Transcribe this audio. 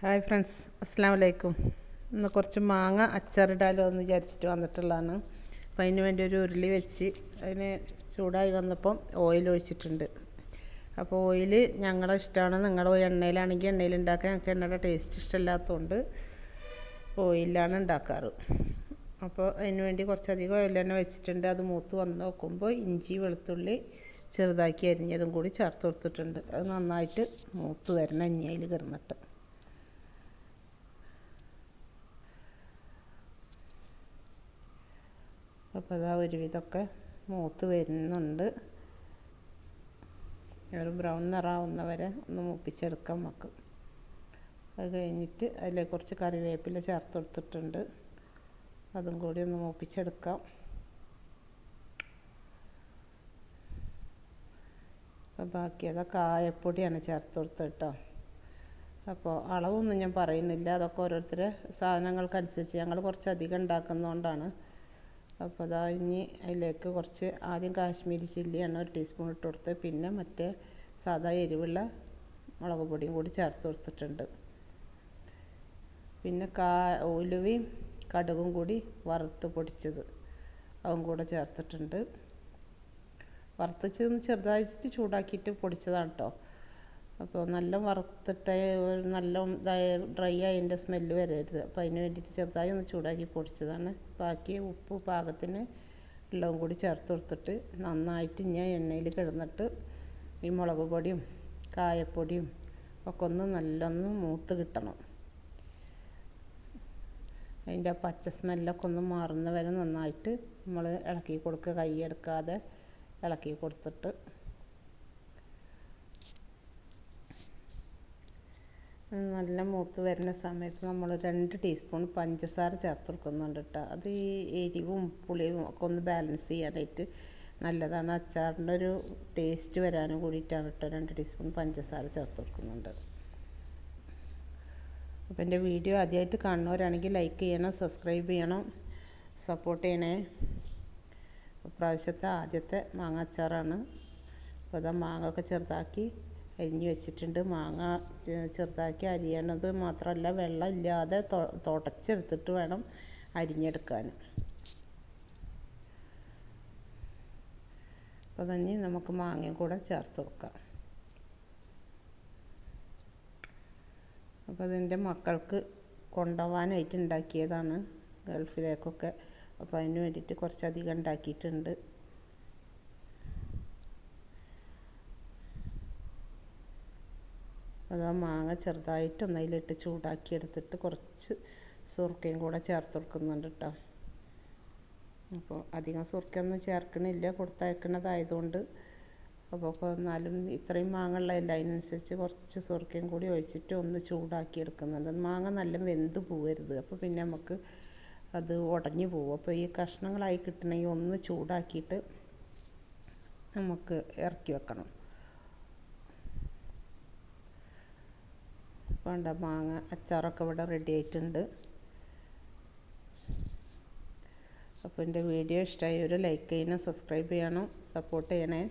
Hi friends, അസ്സലാമു അലൈക്കും. ഇന്ന് കുറച്ച് മാങ്ങ അച്ചാറിടാലോ എന്ന് വിചാരിച്ചിട്ട് വന്നിട്ടുള്ളതാണ്. അപ്പോൾ അതിന് വേണ്ടി ഒരു ഉരുളി വെച്ച് അതിന് ചൂടായി വന്നപ്പം ഓയിൽ ഒഴിച്ചിട്ടുണ്ട്. അപ്പോൾ ഓയിൽ ഞങ്ങളുടെ ഇഷ്ടമാണ്. നിങ്ങളുടെ എണ്ണയിലാണെങ്കിൽ എണ്ണയിൽ ഉണ്ടാക്കാൻ ഞങ്ങൾക്ക് എണ്ണയുടെ ടേസ്റ്റ് ഇഷ്ടമില്ലാത്തതുകൊണ്ട് ഓയിലാണ് ഉണ്ടാക്കാറ്. അപ്പോൾ അതിന് വേണ്ടി കുറച്ചധികം ഓയിൽ തന്നെ വെച്ചിട്ടുണ്ട്. അത് മൂത്ത് വന്ന് നോക്കുമ്പോൾ ഇഞ്ചി വെളുത്തുള്ളി ചെറുതാക്കി അരിഞ്ഞതും കൂടി ചേർത്ത് കൊടുത്തിട്ടുണ്ട്. അത് നന്നായിട്ട് മൂത്ത് വരണം എണ്ണയിൽ കിടന്നിട്ട്. അപ്പോൾ അതാ ഒരുവിധമൊക്കെ മൂത്ത് വരുന്നുണ്ട്. ഒരു ബ്രൗൺ നിറാവുന്ന വരെ ഒന്ന് മൂപ്പിച്ചെടുക്കാൻ വെക്കും. അത് കഴിഞ്ഞിട്ട് അതിലേക്ക് കുറച്ച് കറിവേപ്പില ചേർത്ത് കൊടുത്തിട്ടുണ്ട്. അതും കൂടി ഒന്ന് മൂപ്പിച്ചെടുക്കാം. അപ്പോൾ ബാക്കി അതൊക്കെ കായപ്പൊടിയാണ് ചേർത്ത് കൊടുത്തത് കേട്ടോ. അപ്പോൾ അളവൊന്നും ഞാൻ പറയുന്നില്ല, അതൊക്കെ ഓരോരുത്തരെ സാധനങ്ങൾക്കനുസരിച്ച് ഞങ്ങൾ കുറച്ചധികം ഉണ്ടാക്കുന്നതുകൊണ്ടാണ്. അപ്പോൾ അതാ ഇനി അതിലേക്ക് കുറച്ച് ആദ്യം കാശ്മീരി ചില്ലിയാണ് 1 ടീസ്പൂൺ ഇട്ട് കൊടുത്ത്, പിന്നെ മറ്റേ സാധാ എരിവുള്ള മുളക് പൊടിയും കൂടി ചേർത്ത് കൊടുത്തിട്ടുണ്ട്. പിന്നെ ഉലുവയും കടുകും കൂടി വറുത്ത് പൊടിച്ചത് അതും കൂടെ ചേർത്തിട്ടുണ്ട്. വറുത്തതൊന്ന് ചെറുതായിട്ട് ചൂടാക്കിയിട്ട് പൊടിച്ചതാണ് കേട്ടോ. അപ്പോൾ നല്ല വറുത്തിട്ട് നല്ല ഡ്രൈ ആയതിൻ്റെ സ്മെല്ല് വരരുത്. അപ്പോൾ അതിന് വേണ്ടിയിട്ട് ചെറുതായി ഒന്ന് ചൂടാക്കി പൊടിച്ചതാണ്. ബാക്കി ഉപ്പ് പാകത്തിന് എല്ലാം കൂടി ചേർത്ത് കൊടുത്തിട്ട് നന്നായിട്ട് ഞാൻ എണ്ണയിൽ കിടന്നിട്ട് ഈ മുളക് പൊടിയും കായപ്പൊടിയും ഒക്കെ ഒന്ന് നല്ലൊന്ന് മൂത്ത് കിട്ടണം. അതിൻ്റെ പച്ച സ്മെല്ലൊക്കെ ഒന്ന് മാറുന്ന വരെ നന്നായിട്ട് നമ്മൾ ഇളക്കി കൊടുക്കുക. കൈ എടുക്കാതെ ഇളക്കി കൊടുത്തിട്ട് നല്ല മൂത്ത് വരുന്ന സമയത്ത് നമ്മൾ 2 ടീസ്പൂൺ പഞ്ചസാര ചേർത്ത് കൊടുക്കുന്നുണ്ട് കേട്ടോ. അത് ഈ എരിവും പുളിയും ഒക്കെ ഒന്ന് ബാലൻസ് ചെയ്യാനായിട്ട് നല്ലതാണ്. അച്ചാറിൻ്റെ ഒരു ടേസ്റ്റ് വരാനും കൂടിയിട്ടാണ് കേട്ടോ 2 ടീസ്പൂൺ പഞ്ചസാര ചേർത്ത് കൊടുക്കുന്നുണ്ട്. അപ്പോൾ എൻ്റെ വീഡിയോ ആദ്യമായിട്ട് കാണുന്നവരാണെങ്കിൽ ലൈക്ക് ചെയ്യണം, സബ്സ്ക്രൈബ് ചെയ്യണം, സപ്പോർട്ട് ചെയ്യണേ. പ്രാവശ്യത്തെ ആദ്യത്തെ മാങ്ങ അച്ചാറാണ്. അപ്പോൾ അതാ മാങ്ങ ഒക്കെ ചെറുതാക്കി അരിഞ്ഞ് വെച്ചിട്ടുണ്ട്. മാങ്ങ ചെറുതാക്കി അരിയണത് മാത്രമല്ല, വെള്ളം ഇല്ലാതെ തുടച്ചെടുത്തിട്ട് വേണം അരിഞ്ഞെടുക്കാൻ. അപ്പോൾ തന്നെ നമുക്ക് മാങ്ങയും കൂടെ ചേർത്ത് കൊടുക്കാം. അപ്പോൾ അതെൻ്റെ മക്കൾക്ക് കൊണ്ടുപോകാനായിട്ട് ഉണ്ടാക്കിയതാണ് ഗൾഫിലേക്കൊക്കെ. അപ്പോൾ അതിന് വേണ്ടിയിട്ട് കുറച്ചധികം ഉണ്ടാക്കിയിട്ടുണ്ട്. അത് ആ മാങ്ങ ചെറുതായിട്ടൊന്ന് അതിലിട്ട് ചൂടാക്കി എടുത്തിട്ട് കുറച്ച് സുർക്കയും കൂടെ ചേർത്ത് കൊടുക്കുന്നുണ്ട് കേട്ടോ. അപ്പോൾ അധികം സുർക്കയൊന്നും ചേർക്കണില്ല, കൊടുത്തയക്കണതായതുകൊണ്ട്. അപ്പോൾ എന്നാലും ഇത്രയും മാങ്ങ ഉള്ളതല്ല, അതിനനുസരിച്ച് കുറച്ച് സുർക്കയും കൂടി ഒഴിച്ചിട്ട് ഒന്ന് ചൂടാക്കി എടുക്കുന്നുണ്ട്. മാങ്ങ നല്ല വെന്ത് പോവരുത്, അപ്പോൾ പിന്നെ നമുക്ക് അത് ഉടഞ്ഞു പോകും. അപ്പോൾ ഈ കഷ്ണങ്ങളായി കിട്ടണമെങ്കിൽ ഒന്ന് ചൂടാക്കിയിട്ട് നമുക്ക് ഇറക്കി വെക്കണം. വേണ്ട മാങ്ങ അച്ചാറൊക്കെ ഇവിടെ റെഡി ആയിട്ടുണ്ട്. അപ്പോൾ എൻ്റെ വീഡിയോ ഇഷ്ടമായി ഒരു ലൈക്ക് ചെയ്യണം, സബ്സ്ക്രൈബ് ചെയ്യണം, സപ്പോർട്ട് ചെയ്യണേ.